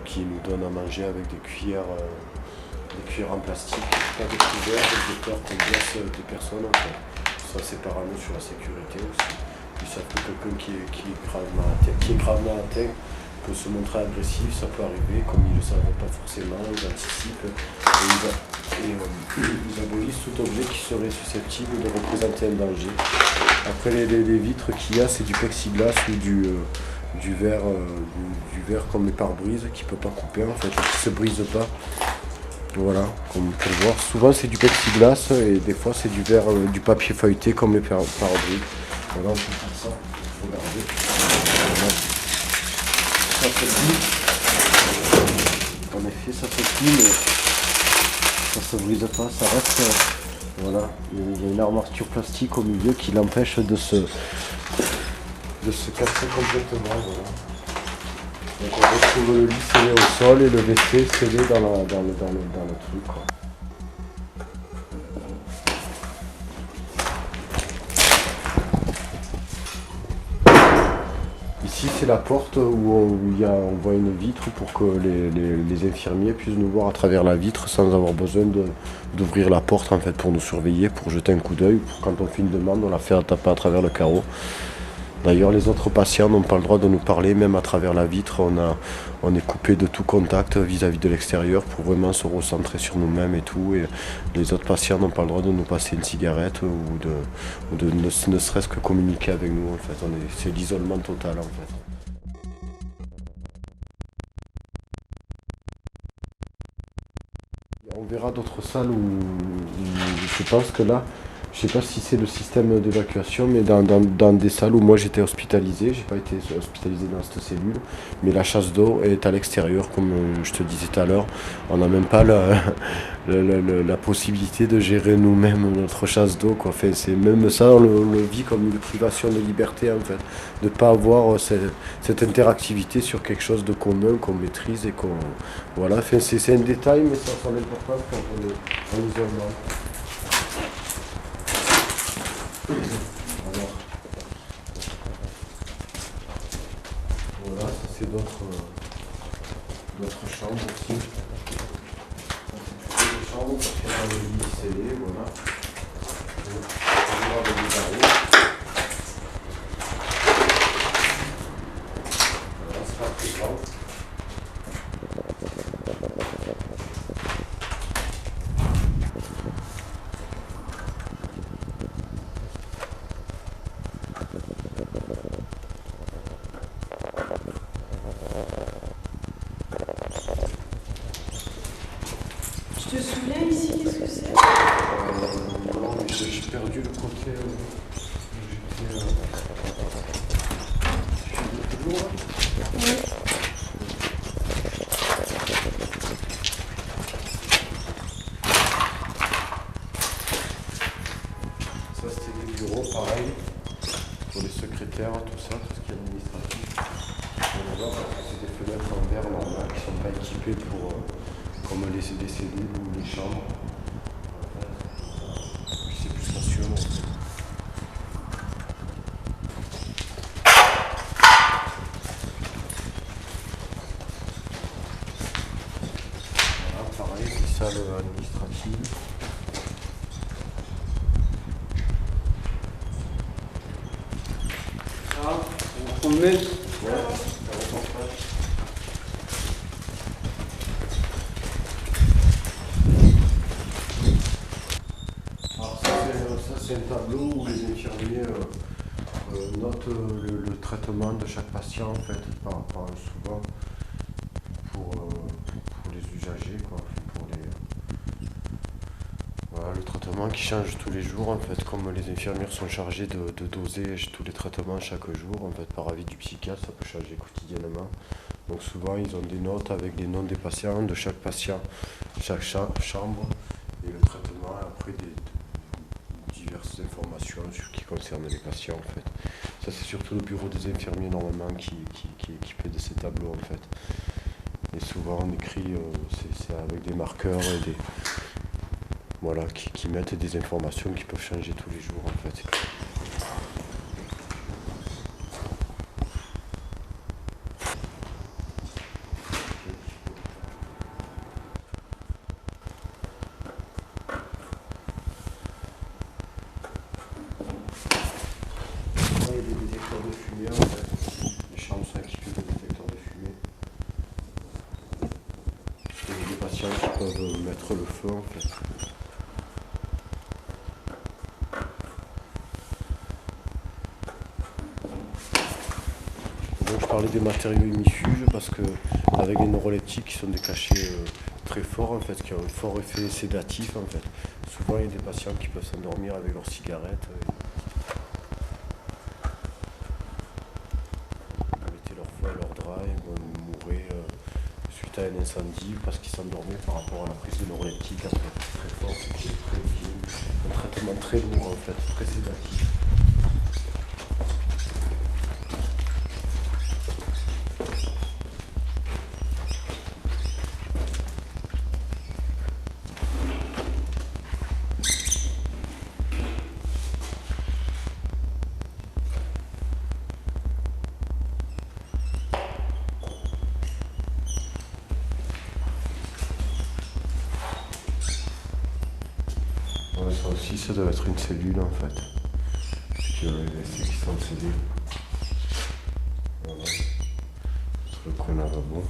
qui nous donnent à manger avec des cuillères en plastique, pas de couverts, de peur qu'on blesse des personnes. En fait. Ça c'est par nous sur la sécurité aussi. Ils savent que quelqu'un qui est gravement atteint peut se montrer agressif, ça peut arriver, comme ils ne le savent pas forcément, ils anticipent et ils abolissent tout objet qui serait susceptible de représenter un danger. Après les vitres qu'il y a, c'est du plexiglas ou du verre comme les pare-brises qui ne peut pas couper en fait, qui ne se brise pas. Voilà, comme on peut le voir. Souvent c'est du plexiglas et des fois c'est du verre, du papier feuilleté comme les pare-brises. Voilà, on peut faire ça. Regardez. Voilà. Ça se plie. En effet, ça se plie, mais ça se brise pas, ça reste. Voilà, il y a une armature plastique au milieu qui l'empêche de se casser complètement. Voilà. Donc on retrouve le lit scellé au sol et le WC scellé dans le truc. Quoi. Ici c'est la porte où on voit une vitre pour que les infirmiers puissent nous voir à travers la vitre sans avoir besoin d'ouvrir la porte en fait pour nous surveiller, pour jeter un coup d'œil. Quand on fait une demande, on la fait taper à travers le carreau. D'ailleurs, les autres patients n'ont pas le droit de nous parler, même à travers la vitre. On est coupé de tout contact vis-à-vis de l'extérieur pour vraiment se recentrer sur nous-mêmes et tout. Et les autres patients n'ont pas le droit de nous passer une cigarette ou de ne serait-ce que communiquer avec nous. En fait, c'est l'isolement total en fait. On verra d'autres salles où je pense que là, je sais pas si c'est le système d'évacuation, mais dans des salles où moi j'étais hospitalisé, j'ai pas été hospitalisé dans cette cellule, mais la chasse d'eau est à l'extérieur, comme je te disais tout à l'heure. On n'a même pas la possibilité de gérer nous-mêmes notre chasse d'eau, quoi. Enfin, c'est même ça, on le vit comme une privation de liberté, en fait, de pas avoir cette interactivité sur quelque chose de commun qu'on maîtrise et qu'on... Voilà, enfin, c'est un détail, mais ça a son importance quand on est en isolement. Alors, voilà, ça c'est d'autres chambres aussi. Ça, c'est des chambres parce qu'il y a le lit scellé, voilà. On va voir les barreaux. Voilà, c'est pas très grand. Je te souviens ici, qu'est-ce que c'est? Non, mais j'ai perdu le côté où j'étais. Toujours là. Oui. Ça, c'était des bureaux, pareil, pour les secrétaires, tout ça, tout ce qui est administratif. On va voir parce que c'est des fenêtres en verre normales qui ne sont pas équipées pour, comme les cellules ou les chambres. Puis c'est plus spacieux. En fait. Voilà, pareil, des salles administratives. Ah, on met. Ouais, alors ça c'est un tableau où les infirmiers notent le traitement de chaque patient en fait, par souvent pour les usagers quoi, pour les voilà, le traitement qui change tous les jours en fait, comme les infirmières sont chargées de doser tous les traitements chaque jour en fait, par avis du psychiatre, ça peut changer quotidiennement. Donc souvent ils ont des notes avec les noms des patients, de chaque patient, chaque chambre et le traitement après diverses informations sur qui concerne les patients en fait. Ça c'est surtout le bureau des infirmiers normalement qui est équipé de ces tableaux en fait. Et souvent on écrit, c'est avec des marqueurs et des... Voilà, qui mettent des informations qui peuvent changer tous les jours en fait. patients qui peuvent mettre le feu en fait. Donc je parlais des matériaux ignifuges parce que avec les neuroleptiques qui sont des cachets très forts en fait, qui ont un fort effet sédatif en fait. Souvent il y a des patients qui peuvent s'endormir avec leurs cigarettes. Ils mettaient leur feu à leur drap et mouraient suite à un incendie parce qu'ils s'endormaient par rapport à la prise de neuroleptiques en fait, très fort, un traitement très lourd en fait, très sédatif. Ouais, ça aussi, ça doit être une cellule en fait. Puis les qui sont scellés. Voilà. Sur le coin lavabo.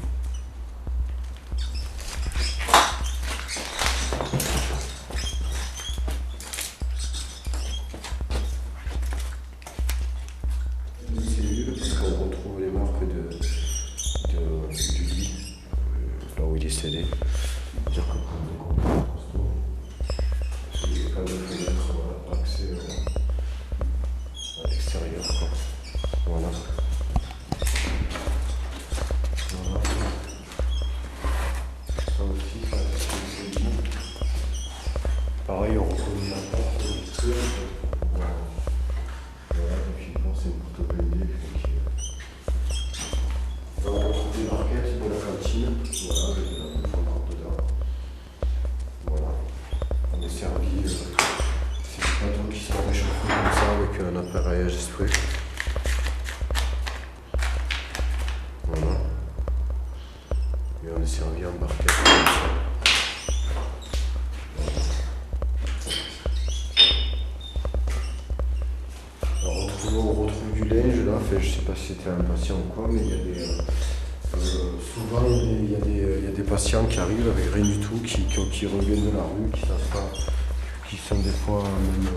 Une cellule parce qu'on retrouve les marques du lit, là où il est scellé. Dire que il n'y a pas de fenêtre, voilà, accès à l'extérieur. Quoi. Voilà. Voilà. Ça aussi, ça c'est une. Pareil, on retrouve la porte vitrée. Voilà. Voilà, depuis bon, c'est une porte pelée. On retrouve des barquettes de la cantine. Voilà, avec de la bouffe encore dedans. Voilà. On est servi. C'est des plateaux qui sont réchauffés comme ça avec un appareillage exprès. Voilà. Et on est servi en barquette comme ça. Alors on retrouve du linge là, enfin, je sais pas si c'était un patient ou quoi, mais il y a des. Souvent il y a des patients qui arrivent avec rien du tout, qui reviennent de la rue, qui savent pas, qui sont des fois même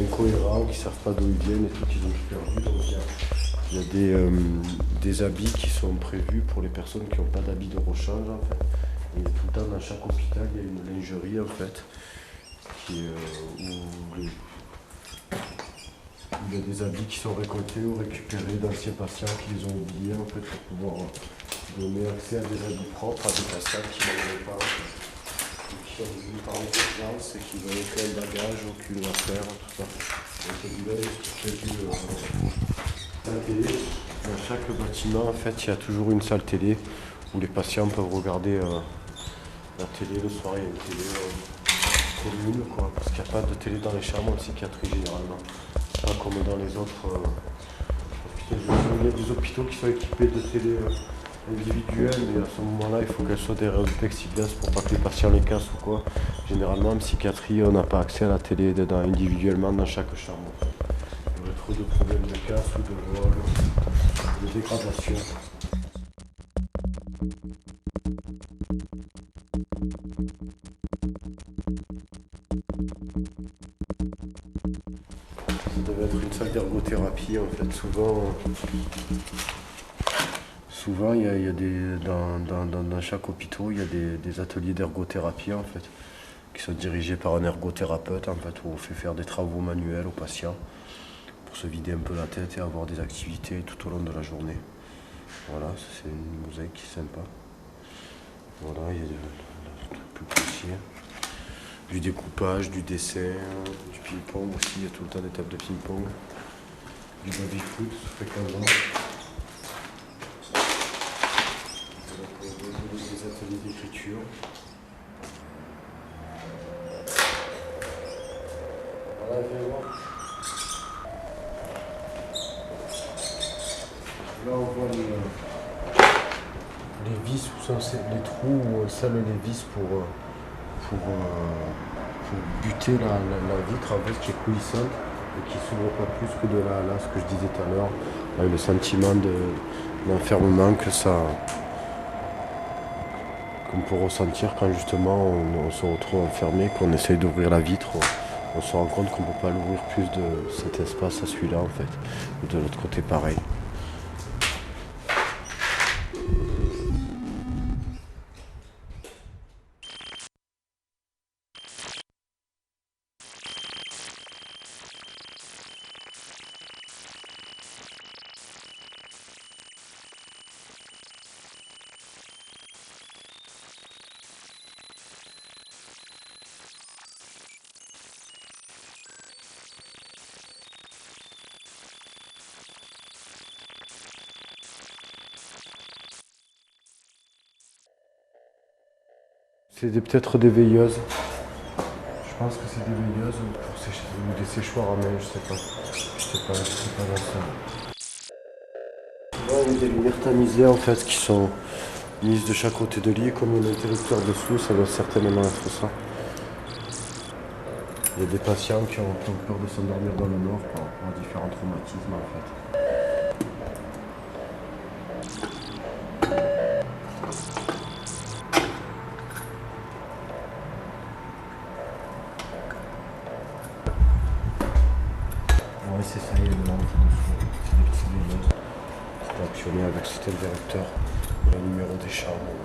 incohérents, qui savent pas d'où ils viennent et tout, qui ont tout perdu. Donc il y a des habits qui sont prévus pour les personnes qui n'ont pas d'habits de rechange en fait. Et tout le temps dans chaque hôpital il y a une lingerie en fait, où il y a des habits qui sont récoltés ou récupérés d'anciens patients qui les ont oubliés en fait pour pouvoir donner accès à des habits propres à des patients qui n'en avaient pas, qui sont venus par urgence et qui n'avaient aucun bagage, aucune affaire, tout ça. Donc celui-là, il est prévu salle télé. Dans chaque bâtiment, en fait, il y a toujours une salle télé où les patients peuvent regarder la télé. Le soir, il y a une télé commune, quoi, parce qu'il n'y a pas de télé dans les chambres en psychiatrie généralement. Pas comme dans les autres hôpitaux. Il y a des hôpitaux qui sont équipés de télé individuelles, mais à ce moment-là, il faut qu'elles soient des réseaux plexiglas pour pas que les patients les cassent ou quoi. Généralement, en psychiatrie, on n'a pas accès à la télé individuellement dans chaque chambre. Il y aurait trop de problèmes de casse ou de vol, de dégradation. Ça devait être une salle d'ergothérapie en fait. Souvent il y a dans chaque hôpital, il y a des ateliers d'ergothérapie en fait, qui sont dirigés par un ergothérapeute en fait, où on fait faire des travaux manuels aux patients pour se vider un peu la tête et avoir des activités tout au long de la journée. Voilà, c'est une mosaïque qui est sympa. Voilà, il y a le truc plus précis. Du découpage, du dessin, du ping-pong aussi, il y a tout le temps des tables de ping-pong. Du baby-foot, ça fait 15 ans. Des ateliers d'écriture. Voilà, viens voir. Là, on voit les vis, où sont les trous où scellent les vis pour buter la vitre en fait, qui est coulissante et qui s'ouvre pas plus que de là, ce que je disais tout à l'heure, avec le sentiment d'enfermement que qu'on peut ressentir quand justement on se retrouve enfermé, qu'on essaye d'ouvrir la vitre. On se rend compte qu'on ne peut pas l'ouvrir plus de cet espace à celui-là en fait. Et de l'autre côté pareil. C'est peut-être des veilleuses. Je pense que c'est des veilleuses ou des séchoirs à main, je sais pas. Je sais pas dans ça. Là, on a des lumières tamisées en fait qui sont mises de chaque côté de lit. Comme il y a un interrupteur dessous, ça doit certainement être ça. Il y a des patients qui ont peur de s'endormir dans le nord par rapport à différents traumatismes en fait. Ouais, c'est ça, il y a une lampe dessous. C'est des petits veilleuses. C'est actionné avec cet interrupteur. Le numéro des chambres.